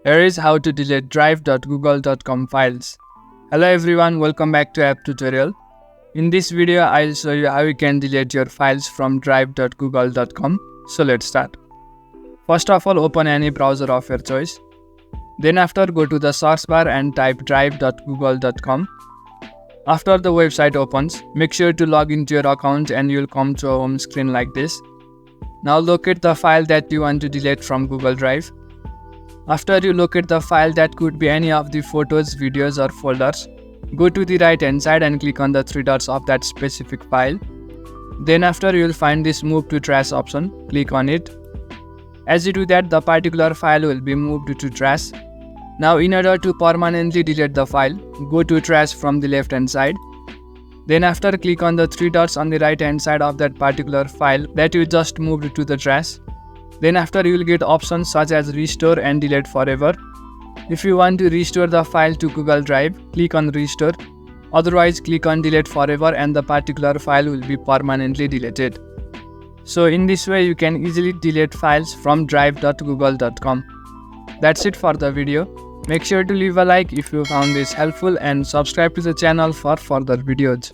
Here is how to delete drive.google.com files. Hello everyone, welcome back to app tutorial. In this video, I'll show you how you can delete your files from drive.google.com. So let's start. First of all, open any browser of your choice. Then after, go to the search bar and type drive.google.com. After the website opens, make sure to log into your account and you'll come to a home screen like this. Now locate the file that you want to delete from Google Drive. After you locate the file, that could be any of the photos, videos or folders, go to the right hand side and click on the three dots of that specific file. Then after, you will find this move to trash option, click on it. As you do that, the particular file will be moved to trash. Now in order to permanently delete the file, go to trash from the left hand side. Then after, click on the three dots on the right hand side of that particular file that you just moved to the trash. Then after, you will get options such as restore and delete forever. If you want to restore the file to Google Drive, click on restore. Otherwise, click on delete forever and the particular file will be permanently deleted. So in this way, you can easily delete files from drive.google.com. That's it for the video. Make sure to leave a like if you found this helpful and subscribe to the channel for further videos.